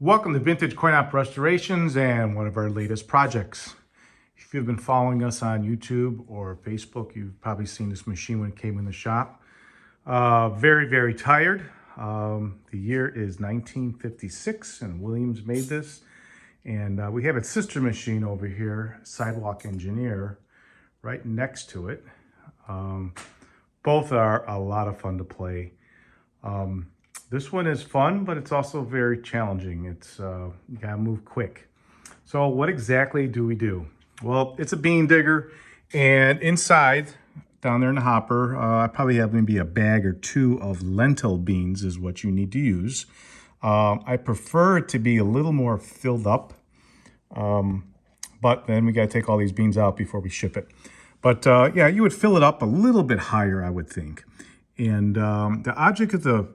Welcome to Vintage Coin Op Restorations and one of our latest projects. If you've been following us on YouTube or Facebook, you've probably seen this machine when it came in the shop. Very tired. The year is 1956 and Williams made this. And we have its sister machine over here, Sidewalk Engineer, right next to it. Both are a lot of fun to play. This one is fun, but it's also very challenging. It's you gotta move quick. So what exactly do we do? Well, it's a bean digger, and inside, down there in the hopper, I probably have maybe a bag or two of lentil beans is what you need to use. I prefer it to be a little more filled up, but then we gotta take all these beans out before we ship it. But yeah, you would fill it up a little bit higher, I would think. And the object of the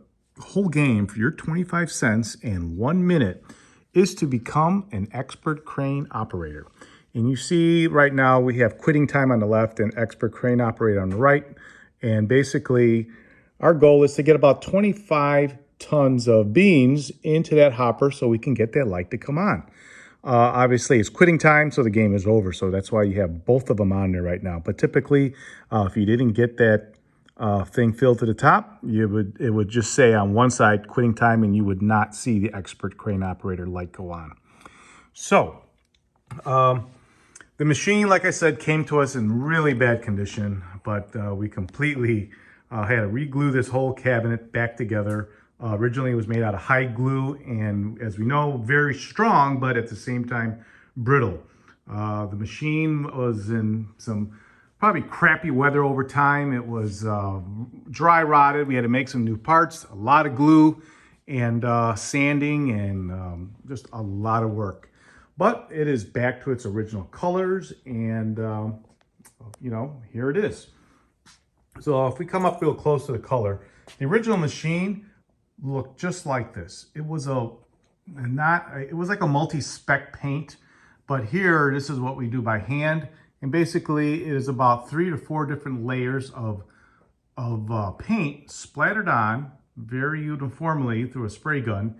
whole game for your 25 cents and 1 minute is to become an expert crane operator. And you see right now we have quitting time on the left and expert crane operator on the right. And basically our goal is to get about 25 tons of beans into that hopper so we can get that light to come on. Obviously it's quitting time, so the game is over. So that's why you have both of them on there right now. But typically if you didn't get that thing filled to the top, it would just say on one side quitting time, and you would not see the expert crane operator light go on. So the machine, like I said, came to us in really bad condition, but we completely had to re-glue this whole cabinet back together. Originally it was made out of hide glue, and as we know, very strong, but at the same time brittle. The machine was in some probably crappy weather over time. It was dry rotted. We had to make some new parts, a lot of glue and sanding, and just a lot of work. But it is back to its original colors, and you know, here it is. So if we come up real close to the color, the original machine looked just like this. It was it was like a multi-spec paint, but here, this is what we do by hand. And basically it is about 3 to 4 different layers of paint splattered on very uniformly through a spray gun.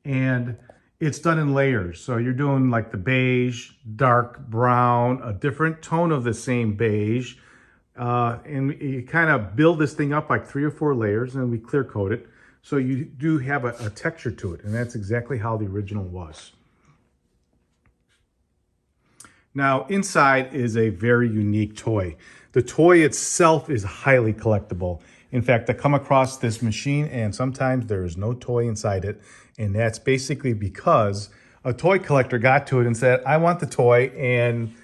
And it's done in layers. So you're doing like the beige, dark brown, a different tone of the same beige. And you kind of build this thing up like 3 or 4 layers, and we clear coat it. So you do have a texture to it. And that's exactly how the original was. Now, inside is a very unique toy. The toy itself is highly collectible. In fact, I come across this machine and sometimes there is no toy inside it. And that's basically because a toy collector got to it and said, I want the toy, and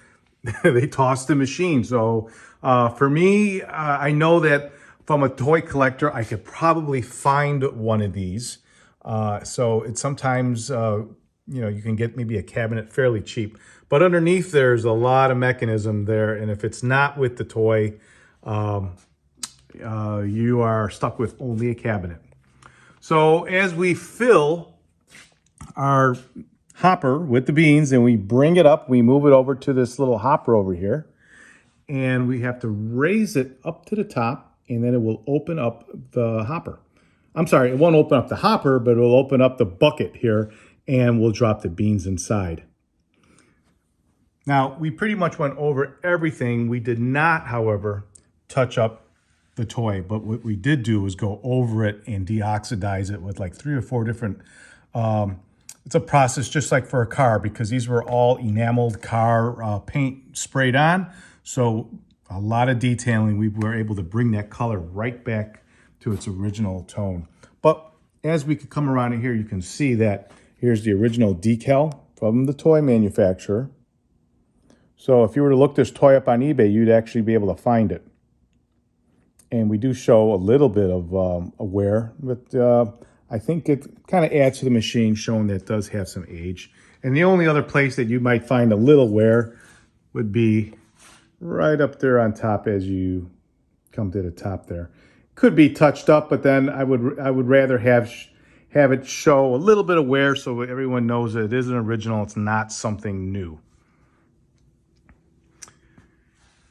they tossed the machine. So for me, I know that from a toy collector, I could probably find one of these. So it's sometimes, you know, you can get maybe a cabinet fairly cheap. But underneath there's a lot of mechanism there, and if it's not with the toy, you are stuck with only a cabinet. So as we fill our hopper with the beans and we bring it up, we move it over to this little hopper over here, and we have to raise it up to the top, and then it will open up the hopper. I'm sorry, it won't open up the hopper, but it will open up the bucket here, and we'll drop the beans inside. Now, we pretty much went over everything. We did not, however, touch up the toy, but what we did do was go over it and deoxidize it with like 3 or 4 different, it's a process just like for a car, because these were all enameled car paint sprayed on. So a lot of detailing, we were able to bring that color right back to its original tone. But as we could come around in here, you can see that here's the original decal from the toy manufacturer. So if you were to look this toy up on eBay, you'd actually be able to find it. And we do show a little bit of a wear, but I think it kind of adds to the machine, showing that it does have some age. And the only other place that you might find a little wear would be right up there on top as you come to the top there. Could be touched up, but then I would rather have it show a little bit of wear so everyone knows that it is an original, it's not something new.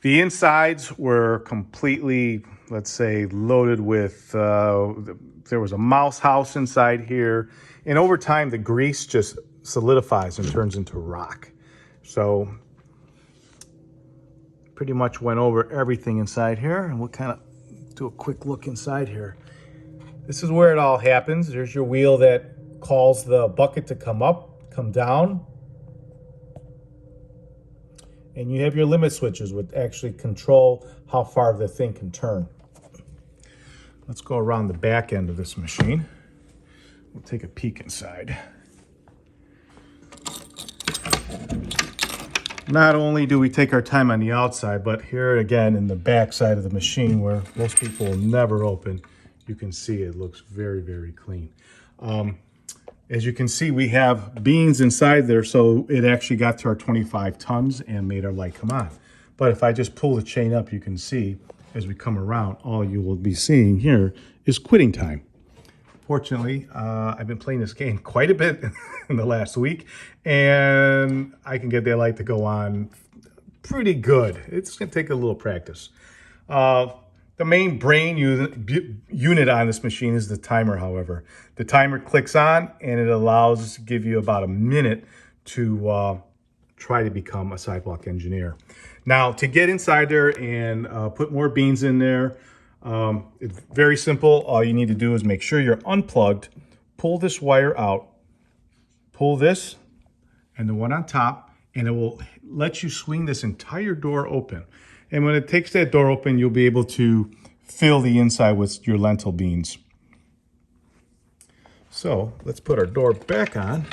The insides were completely let's say, loaded with, there was a mouse house inside here. And over time, the grease just solidifies and turns into rock. So pretty much went over everything inside here. And we'll kind of do a quick look inside here. This is where it all happens. There's your wheel that calls the bucket to come up, come down. And you have your limit switches which actually control how far the thing can turn. Let's go around the back end of this machine. We'll take a peek inside. Not only do we take our time on the outside, but here again in the back side of the machine where most people will never open, you can see it looks very, very clean. As you can see, we have beans inside there, so it actually got to our 25 tons and made our light come on. But if I just pull the chain up, you can see as we come around, all you will be seeing here is quitting time. Fortunately, I've been playing this game quite a bit in the last week, and I can get that light to go on pretty good. It's going to take a little practice. The main brain unit on this machine is the timer, however. The timer clicks on, and it allows us to give you about a minute to try to become a sidewalk engineer. Now, to get inside there and put more beans in there, it's very simple. All you need to do is make sure you're unplugged, pull this wire out, pull this and the one on top, and it will let you swing this entire door open. And when it takes that door open, you'll be able to fill the inside with your lentil beans. So let's put our door back on.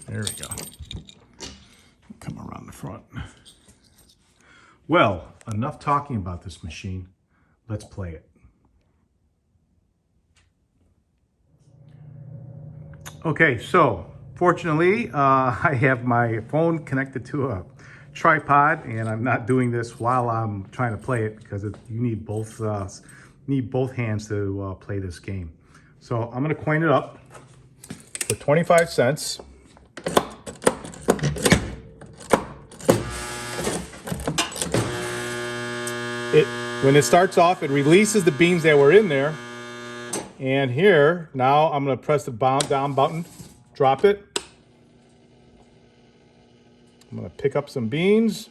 There we go. Come around the front. Well, enough talking about this machine. Let's play it. Okay, so fortunately, I have my phone connected to a tripod, and I'm not doing this while I'm trying to play it because you need both hands to play this game. So I'm going to coin it up for 25 cents. When it starts off, it releases the beans that were in there. And here, now I'm going to press the down button, drop it. I'm going to pick up some beans.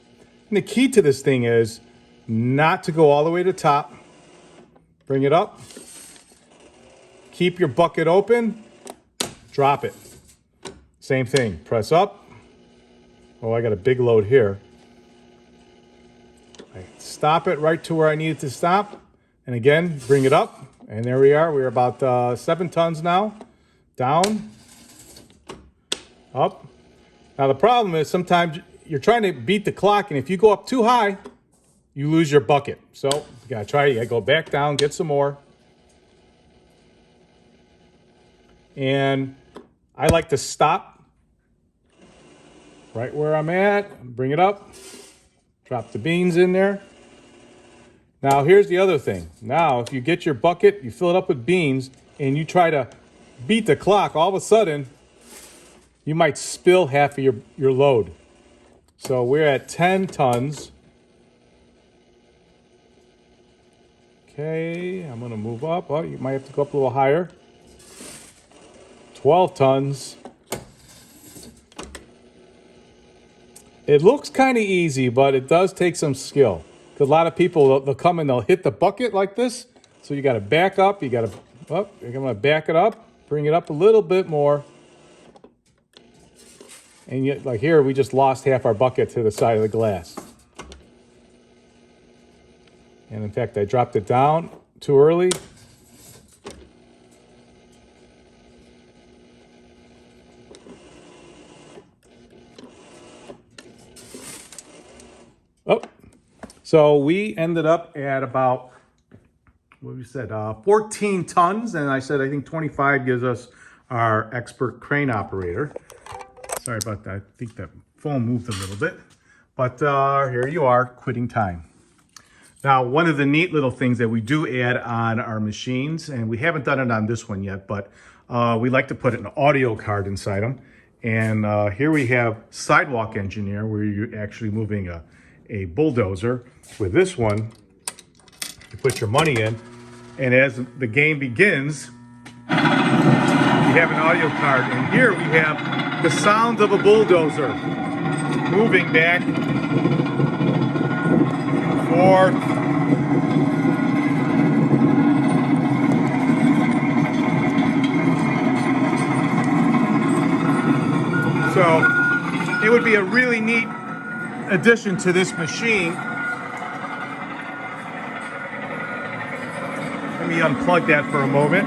And the key to this thing is not to go all the way to the top. Bring it up. Keep your bucket open. Drop it. Same thing. Press up. Oh, I got a big load here. I stop it right to where I need it to stop. And again, bring it up. And there we are. We're about 7 tons now. Down. Up. Now the problem is sometimes you're trying to beat the clock, and if you go up too high, you lose your bucket. So you gotta try. You gotta go back down, get some more. And I like to stop right where I'm at. Bring it up. Drop the beans in there. Now, here's the other thing. Now, if you get your bucket, you fill it up with beans, and you try to beat the clock, all of a sudden, you might spill half of your load. So we're at 10 tons. Okay, I'm going to move up. Oh, you might have to go up a little higher. 12 tons. It looks kind of easy, but it does take some skill. Because a lot of people, they'll come and they'll hit the bucket like this. So you got to back up. You got to, oh, you're going to back it up. Bring it up a little bit more. And yet, like here, we just lost half our bucket to the side of the glass. And in fact, I dropped it down too early. Oh. So we ended up at about, what we said, 14 tons. And I said, I think 25 gives us our expert crane operator. Sorry about that. I think that phone moved a little bit. But here you are, quitting time. Now, one of the neat little things that we do add on our machines, and we haven't done it on this one yet, but we like to put an audio card inside them. And here we have Sidewalk Engineer, where you're actually moving a bulldozer. With this one, you put your money in, and as the game begins, you have an audio card. And here we have the sounds of a bulldozer moving back, forth. So it would be a really neat addition to this machine. Let me unplug that for a moment.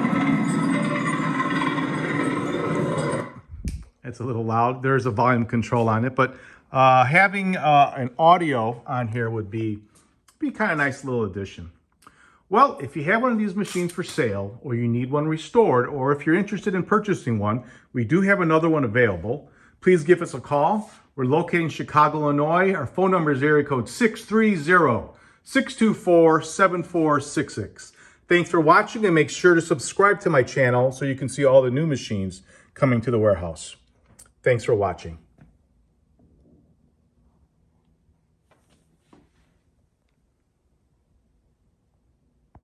It's a little loud. There's a volume control on it, but having an audio on here would be kind of nice little addition. Well, if you have one of these machines for sale, or you need one restored, or if you're interested in purchasing one, we do have another one available. Please give us a call. We're located in Chicago, Illinois. Our phone number is area code 630-624-7466. Thanks for watching, and make sure to subscribe to my channel so you can see all the new machines coming to the warehouse. Thanks for watching.